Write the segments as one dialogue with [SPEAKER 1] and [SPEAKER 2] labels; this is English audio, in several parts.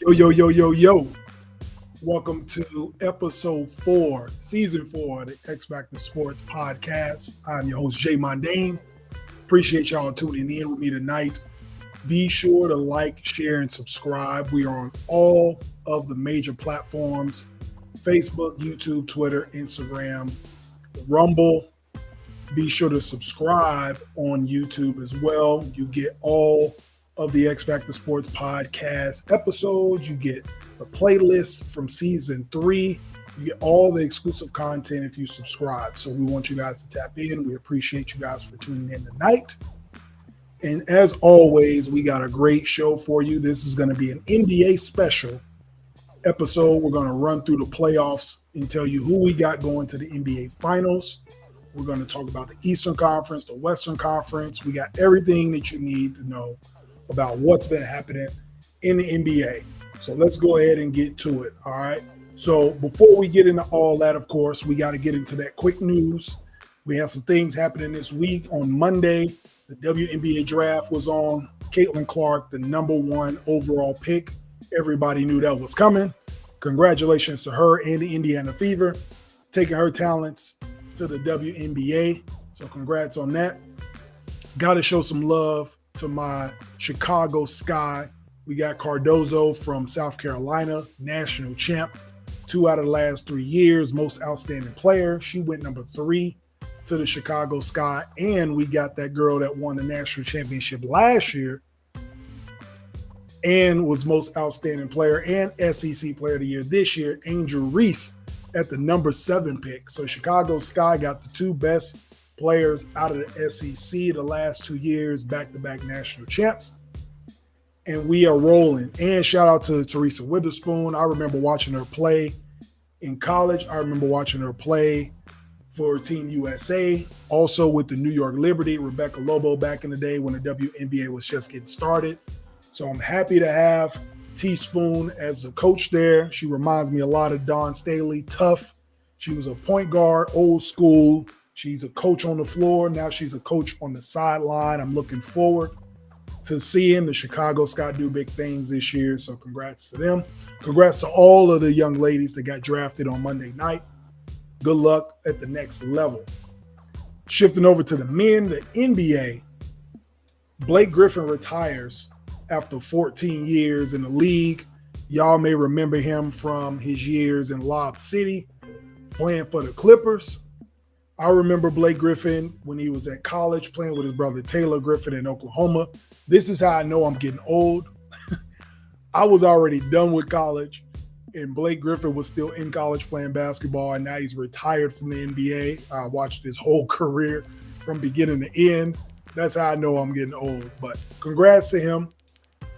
[SPEAKER 1] Yo. Welcome to episode 4, season 4 of the X Factor Sports podcast. I'm your host, Jay Mondaine. Appreciate y'all tuning in with me tonight. Be sure to like, share, and subscribe. We are on all of the major platforms: Facebook, YouTube, Twitter, Instagram, Rumble. Be sure to subscribe on YouTube as well. You get all of the X Factor Sports podcast episodes. You get the playlist from season 3. You get all the exclusive content if you subscribe. So we want you guys to tap in. We appreciate you guys for tuning in tonight. And as always, we got a great show for you. This is going to be an NBA special episode. We're going to run through the playoffs and tell you who we got going to the NBA Finals. We're going to talk about the Eastern Conference, the Western Conference. We got everything that you need to know about what's been happening in the NBA. So let's go ahead and get to it, all right? So before we get into all that, of course, we got to get into that quick news. We have some things happening this week. On Monday, the WNBA draft was on. Caitlin Clark, the number 1 overall pick. Everybody knew that was coming. Congratulations to her and the Indiana Fever, taking her talents to the WNBA. So congrats on that. Got to show some love to my Chicago Sky. We got Cardozo from South Carolina, national champ, 2 out of the last 3 years, most outstanding player. She went number 3 to the Chicago Sky. And we got that girl that won the national championship last year and was most outstanding player and SEC player of the year this year, Angel Reese, at the number 7 pick. So Chicago Sky got the 2 best players out of the SEC the last 2 years, back-to-back national champs. And we are rolling. And shout out to Teresa Witherspoon. I remember watching her play in college. I remember watching her play for Team USA. Also with the New York Liberty, Rebecca Lobo back in the day when the WNBA was just getting started. So I'm happy to have Teaspoon as the coach there. She reminds me a lot of Dawn Staley, tough. She was a point guard, old school. She's a coach on the floor. Now she's a coach on the sideline. I'm looking forward to seeing the Chicago Sky do big things this year. So congrats to them. Congrats to all of the young ladies that got drafted on Monday night. Good luck at the next level. Shifting over to the men, the NBA. Blake Griffin retires after 14 years in the league. Y'all may remember him from his years in Lob City, playing for the Clippers. I remember Blake Griffin when he was at college playing with his brother Taylor Griffin in Oklahoma. This is how I know I'm getting old. I was already done with college, and Blake Griffin was still in college playing basketball, and now he's retired from the NBA. I watched his whole career from beginning to end. That's how I know I'm getting old. But congrats to him.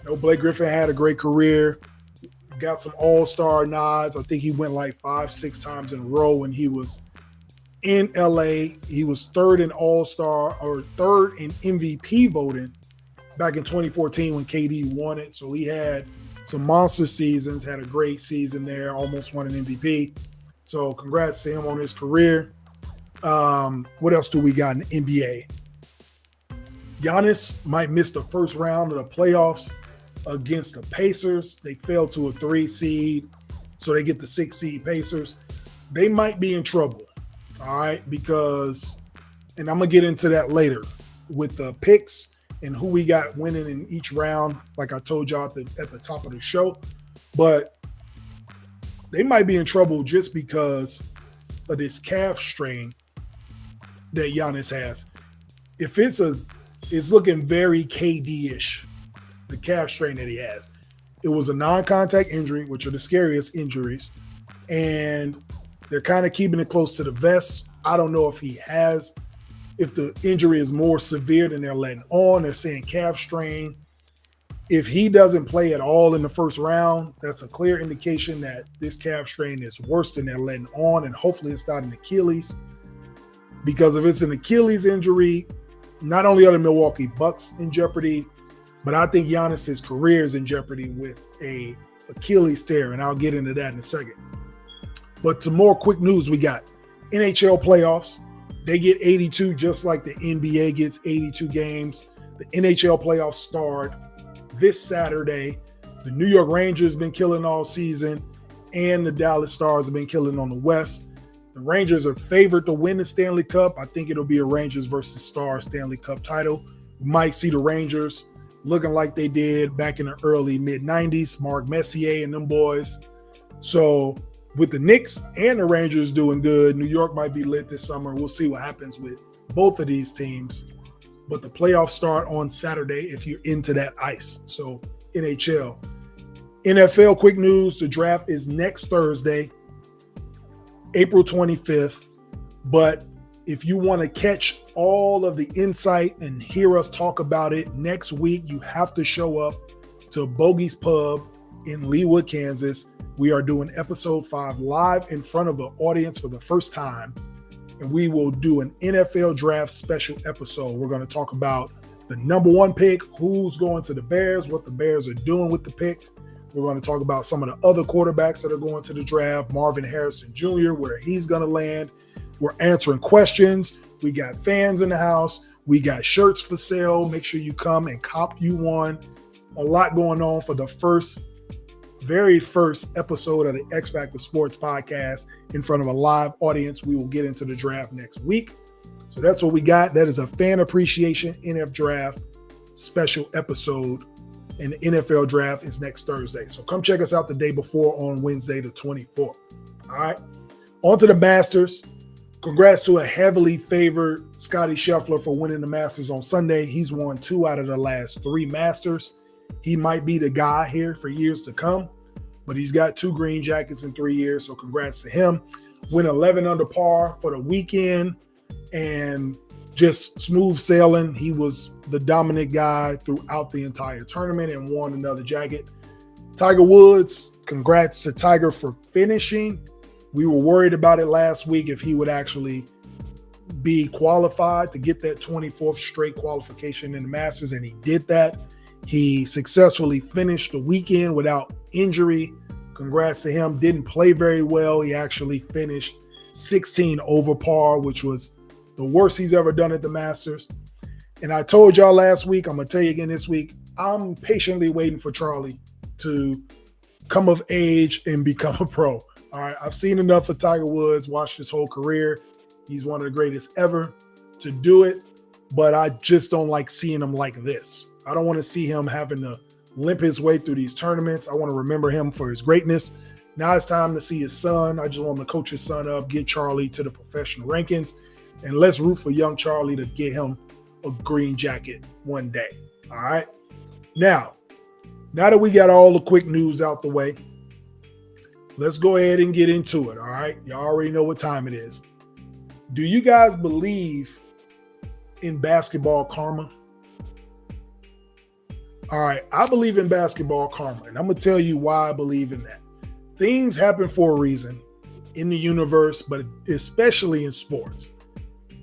[SPEAKER 1] You know, Blake Griffin had a great career, got some all-star nods. I think he went like 5-6 times in a row when he was in LA. He was 3rd in all-star or 3rd in MVP voting back in 2014 when KD won it. So he had some monster seasons, had a great season there, almost won an MVP. So congrats to him on his career. What else do we got in the NBA? Giannis might miss the first round of the playoffs against the Pacers. They fell to a 3 seed, so they get the 6 seed Pacers. They might be in trouble, all right, because, and I'm going to get into that later with the picks and who we got winning in each round, like I told y'all at the top of the show. But they might be in trouble just because of this calf strain that Giannis has. If it's looking very KD-ish, the calf strain that he has. It was a non-contact injury, which are the scariest injuries, and they're kind of keeping it close to the vest. I don't know if the injury is more severe than they're letting on. They're saying calf strain. If he doesn't play at all in the first round, that's a clear indication that this calf strain is worse than they're letting on, and hopefully it's not an Achilles. Because if it's an Achilles injury, not only are the Milwaukee Bucks in jeopardy, but I think Giannis' career is in jeopardy with a Achilles tear, and I'll get into that in a second. But to more quick news, we got NHL playoffs. They get 82 just like the NBA gets 82 games. The NHL playoffs start this Saturday. The New York Rangers been killing all season, and the Dallas Stars have been killing on the West. The Rangers are favored to win the Stanley Cup. I think it'll be a Rangers versus Stars Stanley Cup title. We might see the Rangers looking like they did back in the early mid-90s, Mark Messier and them boys. So with the Knicks and the Rangers doing good, New York might be lit this summer. We'll see what happens with both of these teams. But the playoffs start on Saturday if you're into that ice. So NHL. NFL quick news, the draft is next Thursday, April 25th. But if you want to catch all of the insight and hear us talk about it next week, you have to show up to Bogey's Pub in Leawood, Kansas. We are doing episode 5 live in front of an audience for the first time. And we will do an NFL draft special episode. We're going to talk about the number 1 pick, who's going to the Bears, what the Bears are doing with the pick. We're going to talk about some of the other quarterbacks that are going to the draft, Marvin Harrison Jr., where he's going to land. We're answering questions. We got fans in the house. We got shirts for sale. Make sure you come and cop you one. A lot going on for the very first episode of the X Factor Sports podcast in front of a live audience. We will get into the draft next week. So that's what we got. That is a fan appreciation NF draft special episode. And the NFL draft is next Thursday. So come check us out the day before on Wednesday, the 24th. All right. On to the Masters. Congrats to a heavily favored Scottie Scheffler for winning the Masters on Sunday. He's won 2 out of the last 3 Masters. He might be the guy here for years to come, but he's got 2 green jackets in 3 years, so congrats to him. Went 11 under par for the weekend and just smooth sailing. He was the dominant guy throughout the entire tournament and won another jacket. Tiger Woods, congrats to Tiger for finishing. We were worried about it last week if he would actually be qualified to get that 24th straight qualification in the Masters, and he did that. He successfully finished the weekend without injury. Congrats to him. Didn't play very well. He actually finished 16 over par, which was the worst he's ever done at the Masters. And I told y'all last week, I'm going to tell you again this week, I'm patiently waiting for Charlie to come of age and become a pro. All right, I've seen enough of Tiger Woods, watched his whole career. He's one of the greatest ever to do it, but I just don't like seeing him like this. I don't want to see him having to limp his way through these tournaments. I want to remember him for his greatness. Now it's time to see his son. I just want him to coach his son up, get Charlie to the professional rankings, and let's root for young Charlie to get him a green jacket one day. All right. Now that we got all the quick news out the way, let's go ahead and get into it. All right. Y'all already know what time it is. Do you guys believe in basketball karma? All right. I believe in basketball karma, and I'm going to tell you why I believe in that. Things happen for a reason in the universe, but especially in sports.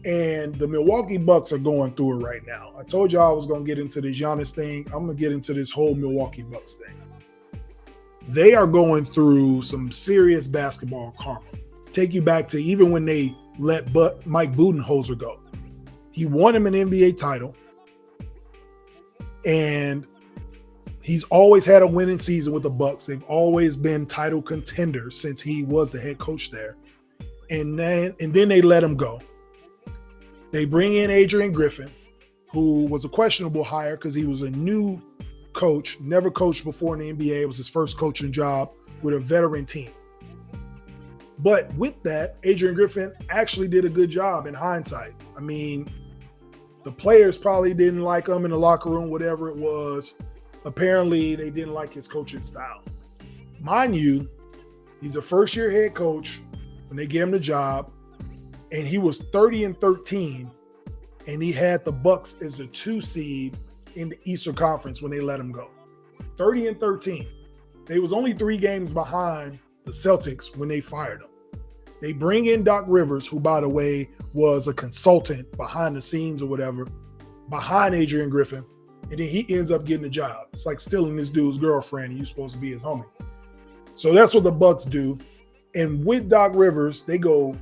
[SPEAKER 1] And the Milwaukee Bucks are going through it right now. I told y'all I was going to get into this Giannis thing. I'm going to get into this whole Milwaukee Bucks thing. They are going through some serious basketball karma. Take you back to even when they let Mike Budenholzer go. He won him an NBA title, and he's always had a winning season with the Bucks. They've always been title contenders since he was the head coach there. And then they let him go. They bring in Adrian Griffin, who was a questionable hire because he was a new coach, never coached before in the NBA. It was his first coaching job with a veteran team. But with that, Adrian Griffin actually did a good job in hindsight. I mean, the players probably didn't like him in the locker room, whatever it was. Apparently, they didn't like his coaching style. Mind you, he's a first-year head coach when they gave him the job, and he was 30-13, and he had the Bucks as the 2 seed in the Eastern Conference when they let him go. 30-13. They was only 3 games behind the Celtics when they fired him. They bring in Doc Rivers, who, by the way, was a consultant behind the scenes or whatever, behind Adrian Griffin, and then he ends up getting the job. It's like stealing this dude's girlfriend, and you're supposed to be his homie. So that's what the Bucks do. And with Doc Rivers, they go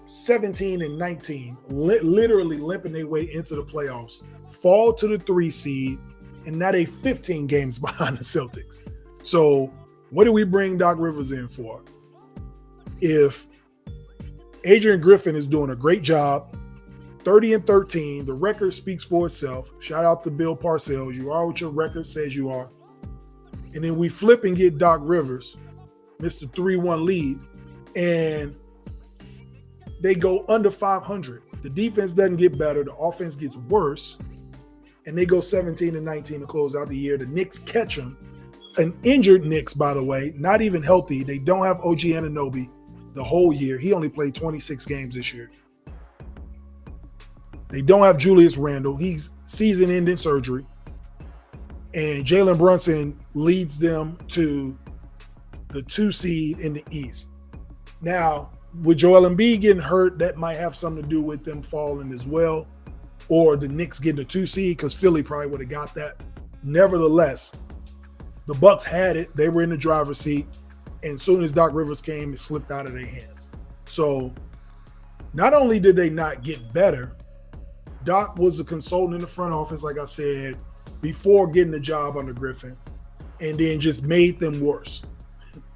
[SPEAKER 1] 17-19, literally limping their way into the playoffs, fall to the 3 seed, and now they 15 games behind the Celtics. So what do we bring Doc Rivers in for? If Adrian Griffin is doing a great job, 30-13, the record speaks for itself. Shout out to Bill Parcells. You are what your record says you are. And then we flip and get Doc Rivers, Mr. 3-1 lead, and they go under 500. The defense doesn't get better. The offense gets worse. And they go 17-19 to close out the year. The Knicks catch them. An injured Knicks, by the way, not even healthy. They don't have OG Anunoby the whole year. He only played 26 games this year. They don't have Julius Randle. He's season-ending surgery. And Jalen Brunson leads them to the 2 seed in the East. Now, with Joel Embiid getting hurt, that might have something to do with them falling as well, or the Knicks getting a 2 seed, because Philly probably would have got that. Nevertheless, the Bucks had it. They were in the driver's seat. And as soon as Doc Rivers came, it slipped out of their hands. So not only did they not get better, Doc was a consultant in the front office, like I said, before getting the job under Griffin, and then just made them worse.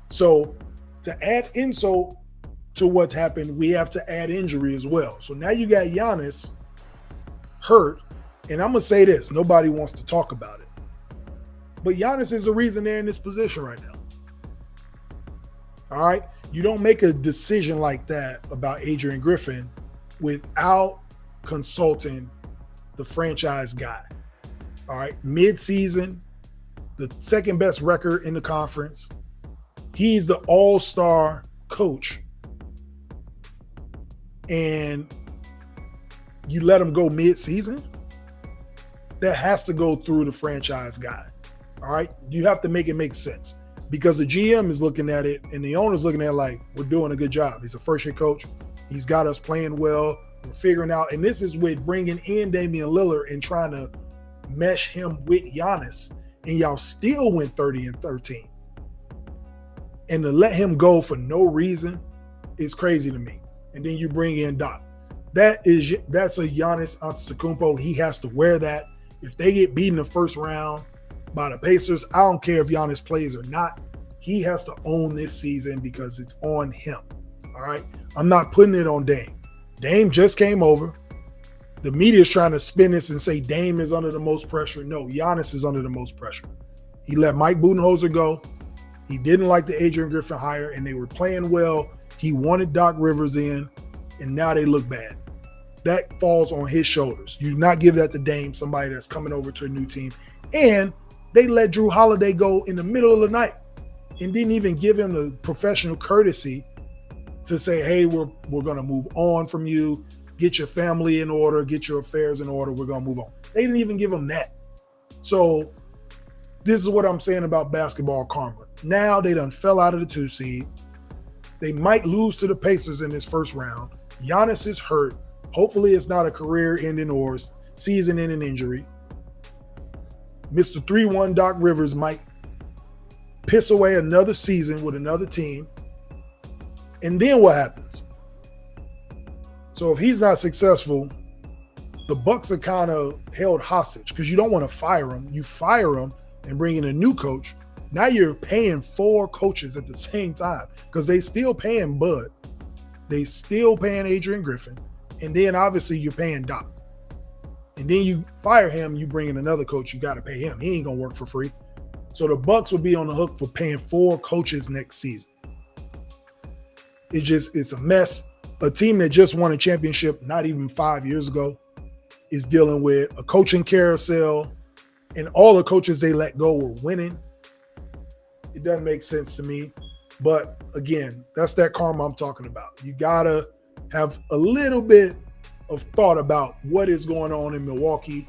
[SPEAKER 1] So to add insult to what's happened, we have to add injury as well. So now you got Giannis hurt, and I'm going to say this, nobody wants to talk about it. But Giannis is the reason they're in this position right now. All right? You don't make a decision like that about Adrian Griffin without consulting the franchise guy. All right? Mid-season, the second best record in the conference. He's the all-star coach. And you let him go mid-season? That has to go through the franchise guy. All right? You have to make it make sense, because the GM is looking at it and the owner's looking at it like, we're doing a good job. He's a first-year coach. He's got us playing well. We're figuring out, and this is with bringing in Damian Lillard and trying to mesh him with Giannis, and y'all still went 30-13. And to let him go for no reason is crazy to me. And then you bring in Doc. That's a Giannis Antetokounmpo. He has to wear that. If they get beaten the first round by the Pacers, I don't care if Giannis plays or not. He has to own this season because it's on him. All right? I'm not putting it on Dame. Dame just came over. The media is trying to spin this and say Dame is under the most pressure. No, Giannis is under the most pressure. He let Mike Budenholzer go. He didn't like the Adrian Griffin hire, and they were playing well. He wanted Doc Rivers in, and now they look bad. That falls on his shoulders. You do not give that to Dame, somebody that's coming over to a new team. And they let Drew Holiday go in the middle of the night and didn't even give him the professional courtesy to say, hey, we're going to move on from you. Get your family in order. Get your affairs in order. We're going to move on. They didn't even give him that. So this is what I'm saying about basketball karma. Now they done fell out of the 2 seed. They might lose to the Pacers in this first round. Giannis is hurt. Hopefully it's not a career-ending or season-ending injury. Mr. 3-1 Doc Rivers might piss away another season with another team. And then what happens? So if he's not successful, the Bucks are kind of held hostage because you don't want to fire him. You fire him and bring in a new coach. Now you're paying 4 coaches at the same time because they still paying Bud. They still paying Adrian Griffin. And then obviously you're paying Doc. And then you fire him, you bring in another coach, you got to pay him. He ain't going to work for free. So the Bucks will be on the hook for paying 4 coaches next season. It's a mess. A team that just won a championship not even 5 years ago is dealing with a coaching carousel, and all the coaches they let go were winning. It doesn't make sense to me. But again, that's that karma I'm talking about. You got to have a little bit of thought about what is going on in Milwaukee,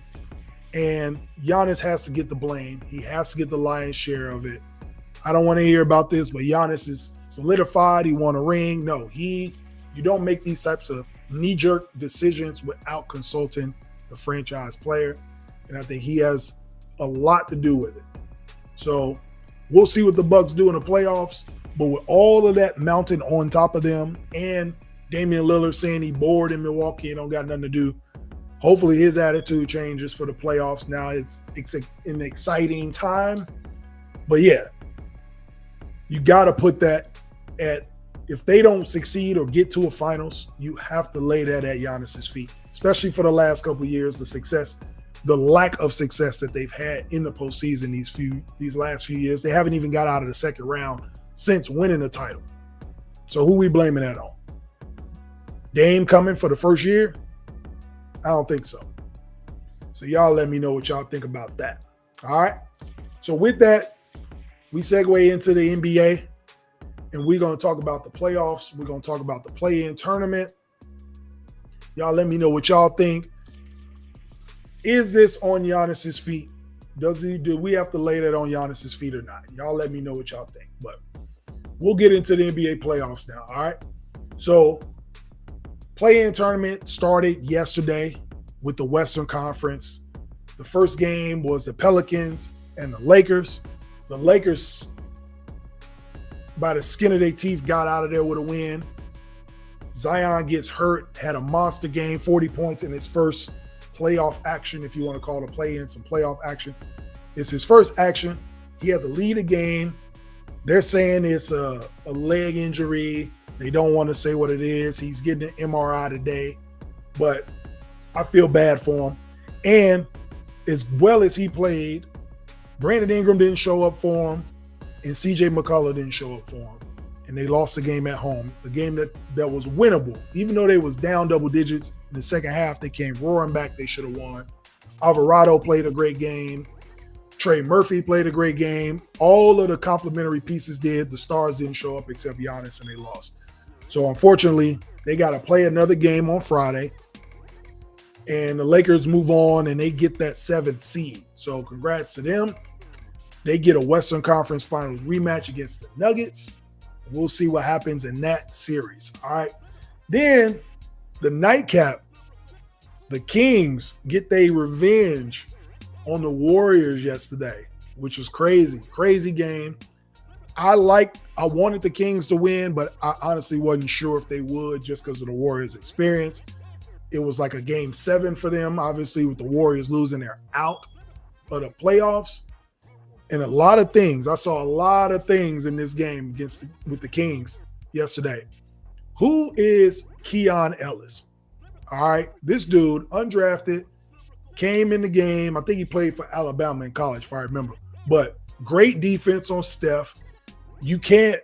[SPEAKER 1] and Giannis has to get the blame. He has to get the lion's share of it. I don't want to hear about this, but Giannis is solidified. He won a ring. No, you don't make these types of knee-jerk decisions without consulting the franchise player, and I think he has a lot to do with it. So we'll see what the Bucks do in the playoffs, but with all of that mountain on top of them and Damian Lillard saying he bored in Milwaukee and don't got nothing to do, hopefully his attitude changes for the playoffs. Now it's an exciting time. But yeah, You got to put that at, if they don't succeed or get to a finals, you have to lay that at Giannis's feet, especially for the last couple of years, the lack of success that they've had in the postseason these last few years. They haven't even got out of the second round since winning the title. So who we blaming that on? Dame coming for the first year? I don't think so. So y'all let me know what y'all think about that. All right. So with that, we segue into the NBA, and we're going to talk about the playoffs. We're going to talk about the play-in tournament. Y'all let me know what y'all think. Is this on Giannis's feet? Do we have to lay that on Giannis's feet or not? Y'all let me know what y'all think. But we'll get into the NBA playoffs now, all right? So play-in tournament started yesterday with the Western Conference. The first game was the Pelicans and the Lakers. The Lakers, by the skin of their teeth, got out of there with a win. Zion gets hurt, had a monster game, 40 points in his first playoff action, if you want to call it a play-in, some playoff action. It's his first action. He had to lead a game. They're saying it's a leg injury. They don't want to say what it is. He's getting an MRI today, but I feel bad for him. And as well as he played, Brandon Ingram didn't show up for him, and CJ McCullough didn't show up for him. And they lost the game at home, a game that was winnable. Even though they was down double digits in the second half, they came roaring back. They should have won. Alvarado played a great game. Trey Murphy played a great game. All of the complimentary pieces did. The stars didn't show up except Giannis, and they lost. So unfortunately, they got to play another game on Friday. And the Lakers move on, and they get that 7th seed. So congrats to them. They get a Western Conference Finals rematch against the Nuggets. We'll see what happens in that series. All right. Then the nightcap, the Kings get their revenge on the Warriors yesterday, which was crazy. Crazy game. I wanted the Kings to win, but I honestly wasn't sure if they would just because of the Warriors' experience. It was like a game 7 for them. Obviously, with the Warriors losing, they're out of the playoffs. And I saw a lot of things in this game with the Kings yesterday. Who is Keon Ellis? All right, this dude, undrafted, came in the game. I think he played for Alabama in college, if I remember. But great defense on Steph. You can't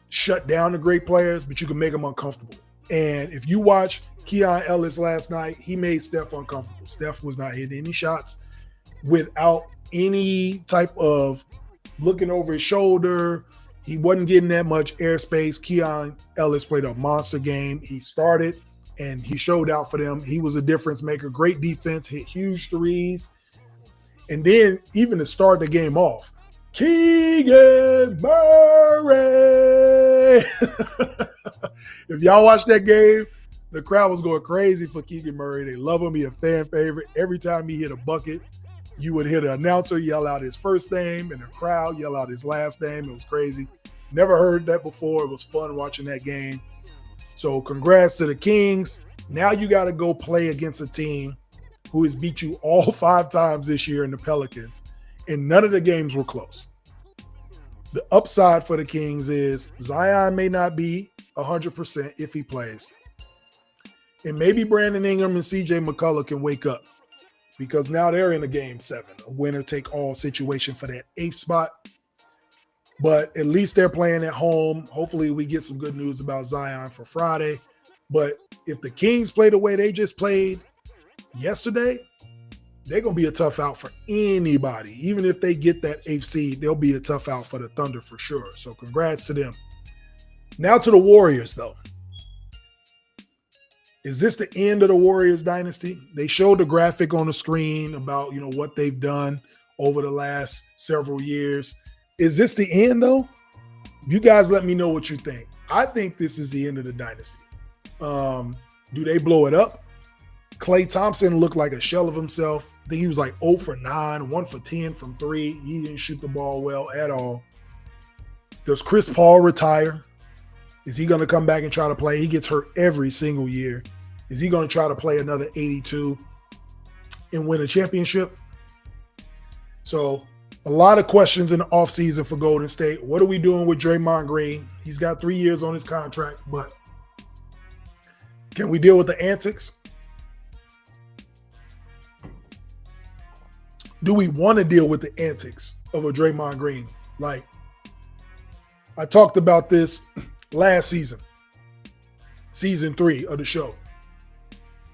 [SPEAKER 1] shut down the great players, but you can make them uncomfortable. And if you watch Keon Ellis last night, he made Steph uncomfortable. Steph was not hitting any shots without any type of looking over his shoulder. He wasn't getting that much airspace. Keon Ellis played a monster game. He started and he showed out for them. He was a difference maker. Great defense, hit huge threes. And then even to start the game off, Keegan Murray. If y'all watch that game, the crowd was going crazy for Keegan Murray. They love him. He a fan favorite. Every time he hit a bucket, you would hear the announcer yell out his first name and the crowd yell out his last name. It was crazy. Never heard that before. It was fun watching that game. So congrats to the Kings. Now you got to go play against a team who has beat you all 5 times this year in the Pelicans, and none of the games were close. The upside for the Kings is Zion may not be 100% if he plays. And maybe Brandon Ingram and CJ McCullough can wake up, because now they're in a game 7, a winner-take-all situation for that 8th spot. But at least they're playing at home. Hopefully we get some good news about Zion for Friday. But if the Kings play the way they just played yesterday, they're going to be a tough out for anybody. Even if they get that 8th seed, they'll be a tough out for the Thunder for sure. So congrats to them. Now to the Warriors, though. Is this the end of the Warriors dynasty? They showed the graphic on the screen about, what they've done over the last several years. Is this the end, though? You guys let me know what you think. I think this is the end of the dynasty. Do they blow it up? Klay Thompson looked like a shell of himself. I think he was like 0 for 9, 1 for 10 from 3. He didn't shoot the ball well at all. Does Chris Paul retire? Is he going to come back and try to play? He gets hurt every single year. Is he going to try to play another 82 and win a championship? So A lot of questions in the offseason for Golden State. What are we doing with Draymond Green? He's got 3 years on his contract, but can we deal with the antics? Do we want to deal with the antics of a Draymond Green? Like, I talked about this last season, season 3 of the show.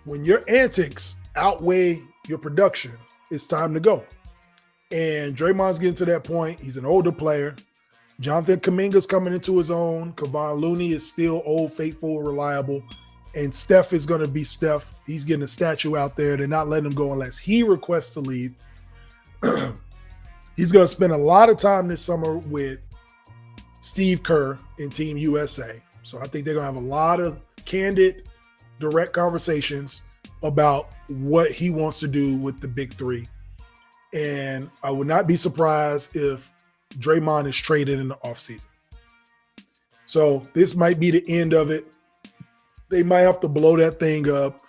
[SPEAKER 1] When your antics outweigh your production, it's time to go. And Draymond's getting to that point. He's an older player. Jonathan Kuminga's coming into his own. Kevon Looney is still old, faithful, reliable. And Steph is going to be Steph. He's getting a statue out there. They're not letting him go unless he requests to leave. He's going to spend a lot of time this summer with Steve Kerr in Team USA. So I think they're going to have a lot of candid, direct conversations about what he wants to do with the big three. And I would not be surprised if Draymond is traded in the offseason. So this might be the end of it. They might have to blow that thing up.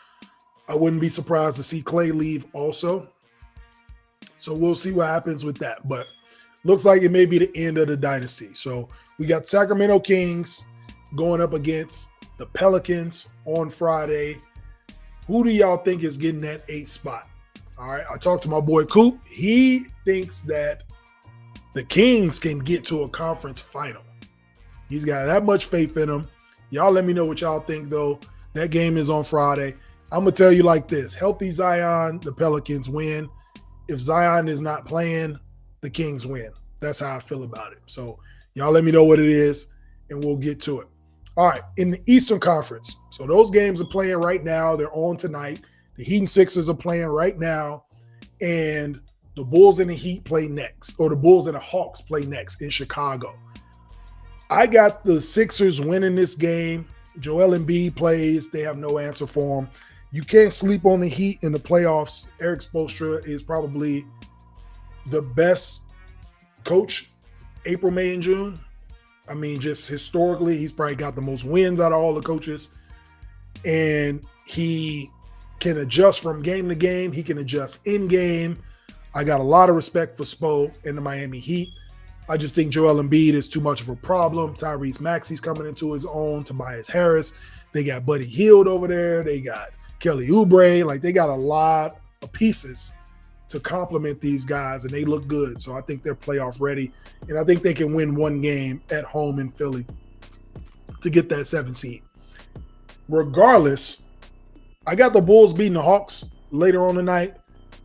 [SPEAKER 1] I wouldn't be surprised to see Clay leave also. So we'll see what happens with that. But looks like it may be the end of the dynasty. So we got Sacramento Kings going up against the Pelicans on Friday. Who do y'all think is getting that 8th spot? All right, I talked to my boy Coop. He thinks that the Kings can get to a conference final. He's got that much faith in them. Y'all let me know what y'all think, though. That game is on Friday. I'm going to tell you like this. Healthy Zion, the Pelicans win. If Zion is not playing, the Kings win. That's how I feel about it. So y'all let me know what it is, and we'll get to it. All right, in the Eastern Conference. So those games are playing right now. They're on tonight. The Heat and Sixers are playing right now, and the Bulls and the Heat play next, or the Bulls and the Hawks play next in Chicago. I got the Sixers winning this game. Joel Embiid plays. They have no answer for him. You can't sleep on the Heat in the playoffs. Eric Spoelstra is probably the best coach April, May, and June. I mean, just historically, he's probably got the most wins out of all the coaches. And he can adjust from game to game. He can adjust in game. I got a lot of respect for Spo and the Miami Heat. I just think Joel Embiid is too much of a problem. Tyrese Maxey's coming into his own. Tobias Harris. They got Buddy Hield over there. They got Kelly Oubre. Like, they got a lot of pieces to complement these guys, and they look good. So I think they're playoff ready. And I think they can win one game at home in Philly to get that 7th seed. Regardless, I got the Bulls beating the Hawks later on tonight,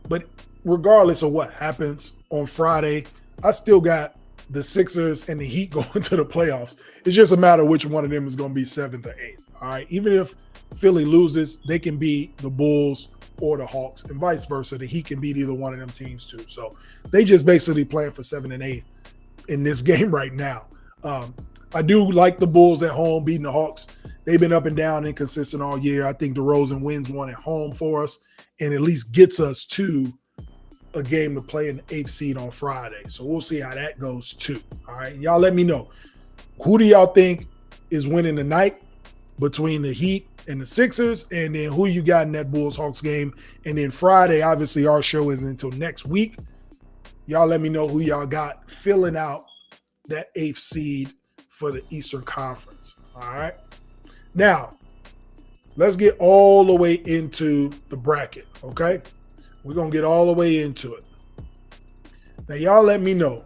[SPEAKER 1] but regardless of what happens on Friday, I still got the Sixers and the Heat going to the playoffs. It's just a matter of which one of them is going to be 7th or 8th. All right. Even if Philly loses, they can beat the Bulls or the Hawks, and vice versa. The Heat can beat either one of them teams too. So they just basically playing for 7 and 8 in this game right now. I do like the Bulls at home beating the Hawks. They've been up and down, inconsistent all year. I think DeRozan wins one at home for us and at least gets us to a game to play in the 8th seed on Friday. So we'll see how that goes too. All right. Y'all let me know. Who do y'all think is winning tonight between the Heat and the Sixers? And then who you got in that Bulls-Hawks game? And then Friday, obviously our show isn't until next week. Y'all let me know who y'all got filling out that 8th seed for the Eastern Conference. All right. Now, let's get all the way into the bracket, okay? We're going to get all the way into it. Now, y'all let me know.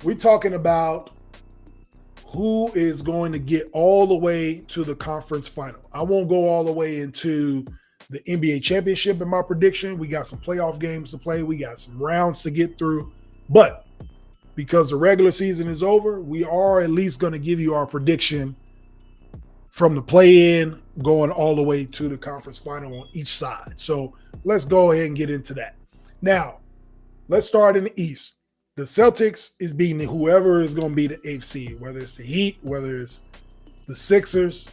[SPEAKER 1] We're talking about who is going to get all the way to the conference final. I won't go all the way into the NBA championship in my prediction. We got some playoff games to play. We got some rounds to get through. But because the regular season is over, we are at least going to give you our prediction from the play-in going all the way to the conference final on each side. So let's go ahead and get into that. Now, let's start in the East. The Celtics is beating whoever is going to be the 8th seed, whether it's the Heat, whether it's the Sixers.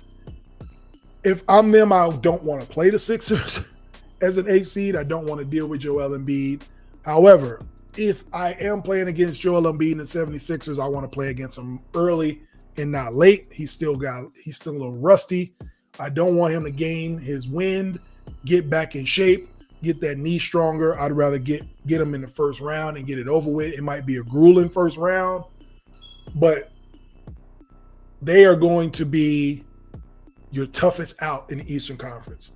[SPEAKER 1] If I'm them, I don't want to play the Sixers as an 8th seed. I don't want to deal with Joel Embiid. However, if I am playing against Joel Embiid and the 76ers, I want to play against him early and not late. He's still a little rusty. I don't want him to gain his wind, get back in shape, get that knee stronger. I'd rather get them in the first round and get it over with. It might be a grueling first round, but they are going to be your toughest out in the Eastern Conference.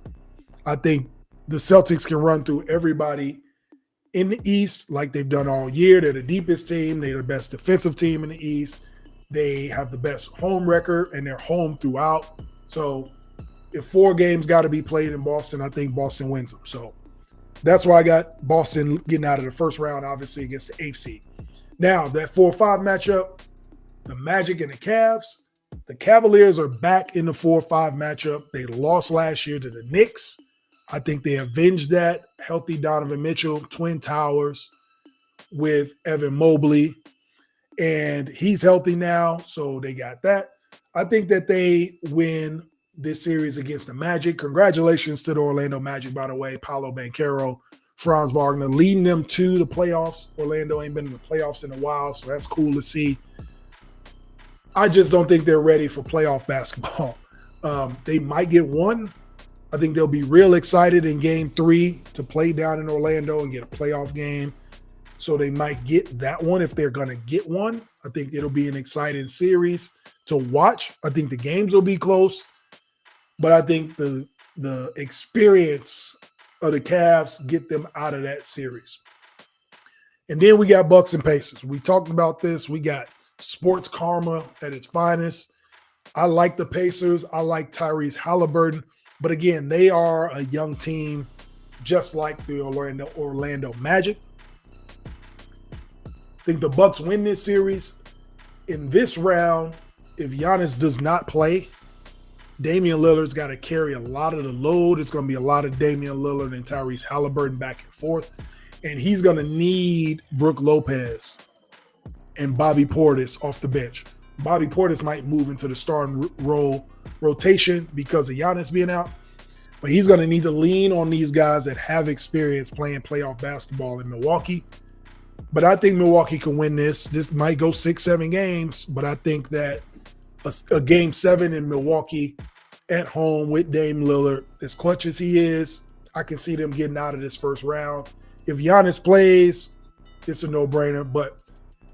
[SPEAKER 1] I think the Celtics can run through everybody in the East like they've done all year. They're the deepest team. They're the best defensive team in the East. They have the best home record, and they're home throughout. So if 4 games got to be played in Boston, I think Boston wins them. So that's why I got Boston getting out of the first round, obviously, against the 8th seed. Now, that 4-5 matchup, the Magic and the Cavs, the Cavaliers are back in the 4-5 matchup. They lost last year to the Knicks. I think they avenged that. Healthy Donovan Mitchell, Twin Towers with Evan Mobley. And he's healthy now, so they got that. I think that they win this series against the Magic. Congratulations to the Orlando Magic, by the way. Paolo Banchero, Franz Wagner, leading them to the playoffs. Orlando ain't been in the playoffs in a while, so that's cool to see. I just don't think they're ready for playoff basketball. They might get one. I think they'll be real excited in Game 3 to play down in Orlando and get a playoff game. So they might get that one if they're going to get one. I think it'll be an exciting series to watch. I think the games will be close. But I think the experience of the Cavs get them out of that series. And then we got Bucks and Pacers. We talked about this. We got sports karma at its finest. I like the Pacers. I like Tyrese Halliburton. But again, they are a young team just like the Orlando Magic. I think the Bucks win this series. In this round, if Giannis does not play, Damian Lillard's got to carry a lot of the load. It's going to be a lot of Damian Lillard and Tyrese Halliburton back and forth. And he's going to need Brook Lopez and Bobby Portis off the bench. Bobby Portis might move into the starting role rotation because of Giannis being out. But he's going to need to lean on these guys that have experience playing playoff basketball in Milwaukee. But I think Milwaukee can win this. This might go 6-7 games, but I think that a Game 7 in Milwaukee at home with Dame Lillard, as clutch as he is, I can see them getting out of this first round. If Giannis plays, it's a no-brainer, but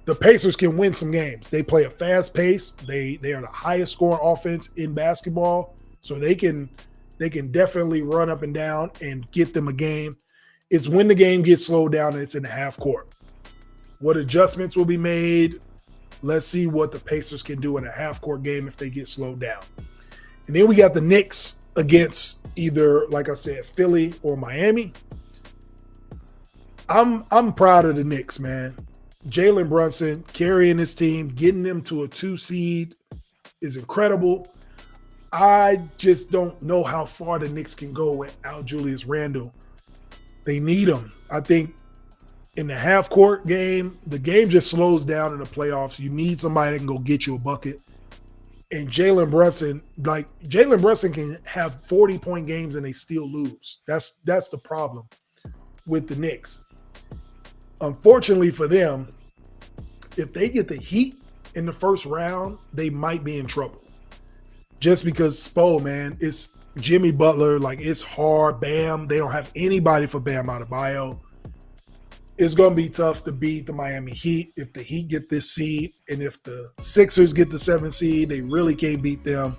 [SPEAKER 1] the Pacers can win some games. They play a fast pace. They are the highest scoring offense in basketball, so they can definitely run up and down and get them a game. It's when the game gets slowed down and it's in the half court. What adjustments will be made? Let's see what the Pacers can do in a half-court game if they get slowed down. And then we got the Knicks against either, like I said, Philly or Miami. I'm proud of the Knicks, man. Jalen Brunson carrying his team, getting them to a 2 seed is incredible. I just don't know how far the Knicks can go without Julius Randle. They need him. I think in the half-court game, the game just slows down in the playoffs. You need somebody that can go get you a bucket. And Jalen Brunson can have 40-point games and they still lose. That's the problem with the Knicks. Unfortunately for them, if they get the Heat in the first round, they might be in trouble. Just because Spo, man, it's Jimmy Butler, it's hard. Bam, they don't have anybody for Bam Adebayo. It's going to be tough to beat the Miami Heat if the Heat get this seed. And if the Sixers get the 7th seed, they really can't beat them.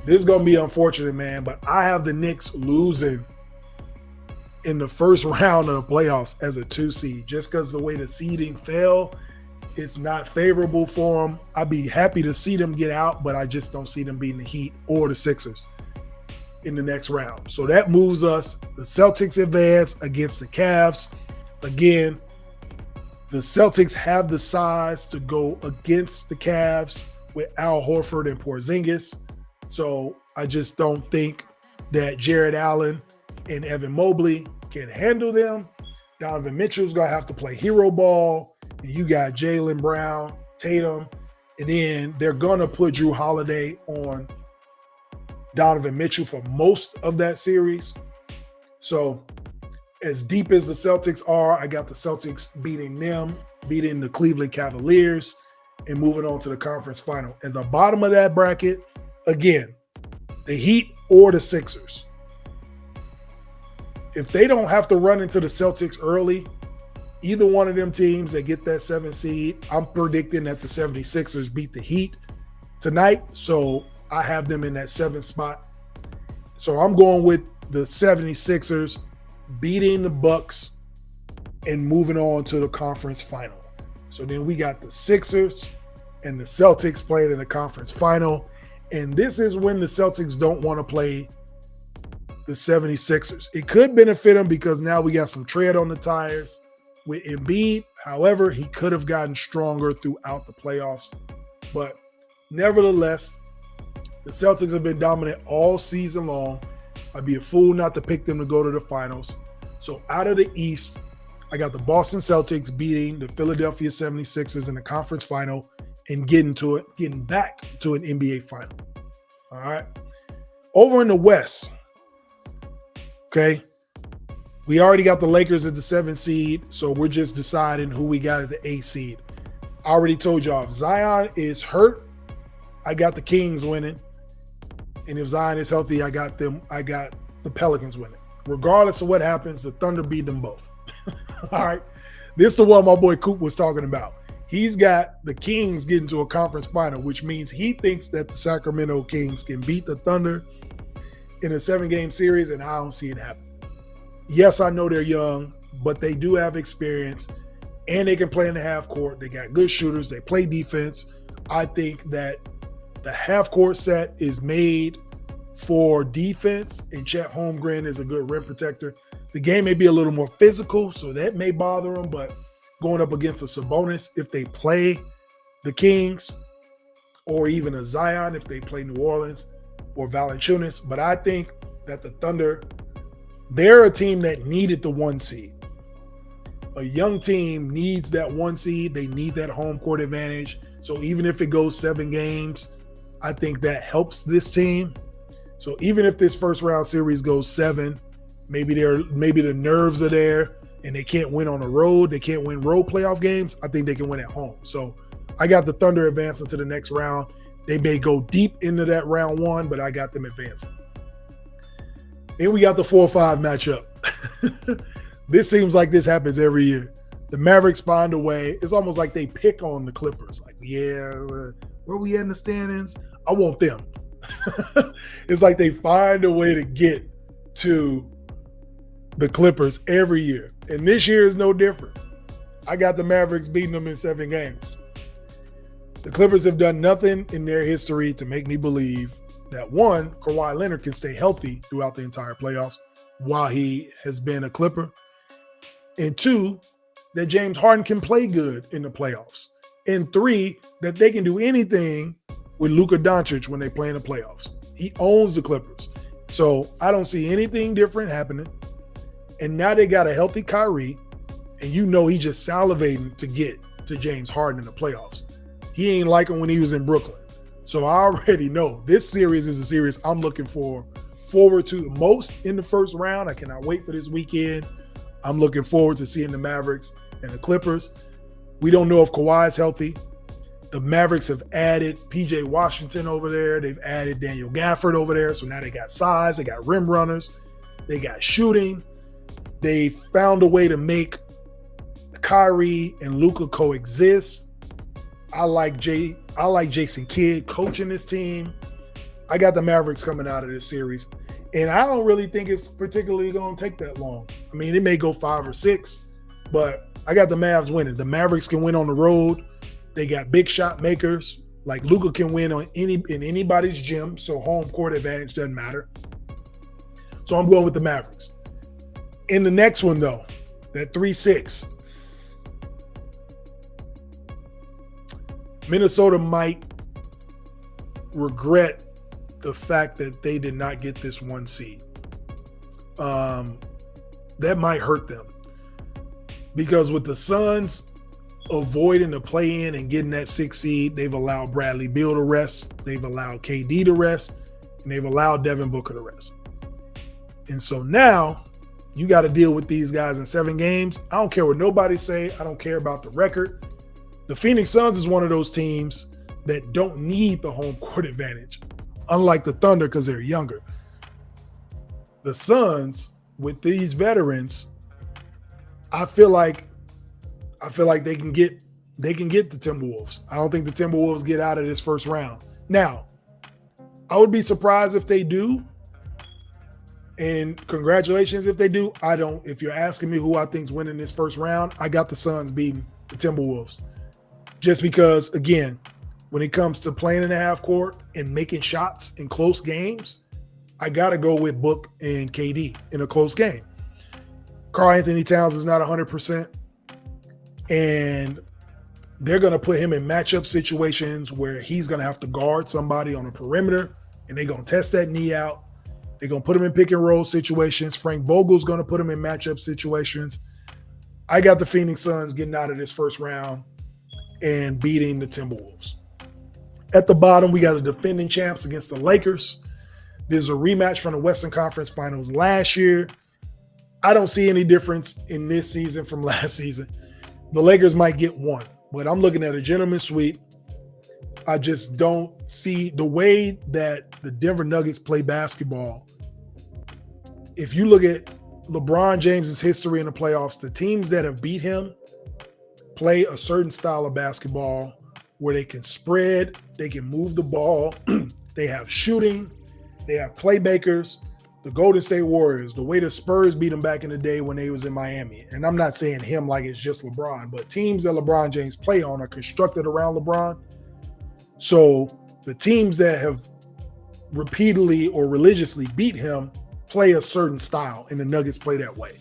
[SPEAKER 1] This is going to be unfortunate, man. But I have the Knicks losing in the first round of the playoffs as a 2 seed. Just because the way the seeding fell, it's not favorable for them. I'd be happy to see them get out, but I just don't see them beating the Heat or the Sixers in the next round. So that moves us. The Celtics advance against the Cavs. Again, the Celtics have the size to go against the Cavs with Al Horford and Porzingis. So I just don't think that Jared Allen and Evan Mobley can handle them. Donovan Mitchell's going to have to play hero ball. And you got Jaylen Brown, Tatum, and then they're going to put Drew Holiday on Donovan Mitchell for most of that series. So as deep as the Celtics are, I got the Celtics beating the Cleveland Cavaliers, and moving on to the conference final. At the bottom of that bracket, again, the Heat or the Sixers. if they don't have to run into the Celtics early, either one of them teams that get that 7 seed, I'm predicting that the 76ers beat the Heat tonight. So I have them in that 7th spot. So I'm going with the 76ers beating the Bucks and moving on to the conference final. So then we got the Sixers and the Celtics playing in the conference final. And this is when the Celtics don't want to play the 76ers. It could benefit them because now we got some tread on the tires with Embiid. However, he could have gotten stronger throughout the playoffs. But nevertheless, the Celtics have been dominant all season long. I'd be a fool not to pick them to go to the finals. So out of the East, I got the Boston Celtics beating the Philadelphia 76ers in the conference final and getting back to an NBA final. All right. Over in the West, okay, we already got the Lakers at the 7th seed, so we're just deciding who we got at the 8th seed. I already told y'all, if Zion is hurt, I got the Kings winning. And if Zion is healthy, I got the Pelicans winning. Regardless of what happens, the Thunder beat them both. All right. This is the one my boy Coop was talking about. He's got the Kings getting to a conference final, which means he thinks that the Sacramento Kings can beat the Thunder in a 7-game series, and I don't see it happening. Yes, I know they're young, but they do have experience, and they can play in the half court. They got good shooters. They play defense. I think that the half court set is made for defense, and Chet Holmgren is a good rim protector. The game may be a little more physical, so that may bother them, but going up against a Sabonis, if they play the Kings, or even a Zion, if they play New Orleans, or Valanciunas. But I think that the Thunder, they're a team that needed the 1 seed. A young team needs that 1 seed. They need that home court advantage. So even if it goes 7 games, I think that helps this team. So even if this first round series goes 7, maybe the nerves are there and they can't win on the road. They can't win road playoff games. I think they can win at home. So I got the Thunder advancing to the next round. They may go deep into that round 1, but I got them advancing. Then we got the 4-5 matchup. This seems like this happens every year. The Mavericks find a way. It's almost like they pick on the Clippers. Like, where we at in the standings? I want them. It's like they find a way to get to the Clippers every year. And this year is no different. I got the Mavericks beating them in 7 games. The Clippers have done nothing in their history to make me believe that, 1, Kawhi Leonard can stay healthy throughout the entire playoffs while he has been a Clipper. And 2, that James Harden can play good in the playoffs. And 3, that they can do anything with Luka Doncic when they play in the playoffs. He owns the Clippers. So I don't see anything different happening. And now they got a healthy Kyrie, and you know he's just salivating to get to James Harden in the playoffs. He ain't like him when he was in Brooklyn. So I already know this series is a series I'm looking forward to the most in the first round. I cannot wait for this weekend. I'm looking forward to seeing the Mavericks and the Clippers. We don't know if Kawhi's healthy. The Mavericks have added PJ Washington over there. They've added Daniel Gafford over there. So now they got size. They got rim runners. They got shooting. They found a way to make Kyrie and Luka coexist. I like Jason Kidd coaching this team. I got the Mavericks coming out of this series. And I don't really think it's particularly going to take that long. I mean, it may go 5 or 6, but I got the Mavs winning. The Mavericks can win on the road. They got big shot makers. Like Luka can win in anybody's gym, so home court advantage doesn't matter. So I'm going with the Mavericks. In the next one, though, that 3-6, Minnesota might regret the fact that they did not get this 1 seed. That might hurt them. Because with the Suns avoiding the play-in and getting that 6 seed, they've allowed Bradley Beal to rest, they've allowed KD to rest, and they've allowed Devin Booker to rest. And so now you got to deal with these guys in 7 games. I don't care what nobody say. I don't care about the record. The Phoenix Suns is one of those teams that don't need the home court advantage, unlike the Thunder because they're younger. The Suns with these veterans, I feel like they can get the Timberwolves. I don't think the Timberwolves get out of this first round. Now, I would be surprised if they do. And congratulations if they do. I don't. If you're asking me who I think's winning this first round, I got the Suns beating the Timberwolves. Just because, again, when it comes to playing in the half court and making shots in close games, I got to go with Book and KD in a close game. Karl-Anthony Towns is not 100%. And they're going to put him in matchup situations where he's going to have to guard somebody on a perimeter, and they're going to test that knee out. They're going to put him in pick and roll situations. Frank Vogel's going to put him in matchup situations. I got the Phoenix Suns getting out of this first round and beating the Timberwolves. At the bottom, we got the defending champs against the Lakers. There's a rematch from the Western Conference Finals last year. I don't see any difference in this season from last season. The Lakers might get one, but I'm looking at a gentleman's sweep. I just don't see the way that the Denver Nuggets play basketball. If you look at LeBron James's history in the playoffs, the teams that have beat him play a certain style of basketball where they can spread, they can move the ball, they have shooting, they have playmakers. The Golden State Warriors, the way the Spurs beat them back in the day when they was in Miami. And I'm not saying him like it's just LeBron, but teams that LeBron James play on are constructed around LeBron. So the teams that have repeatedly or religiously beat him play a certain style, and the Nuggets play that way.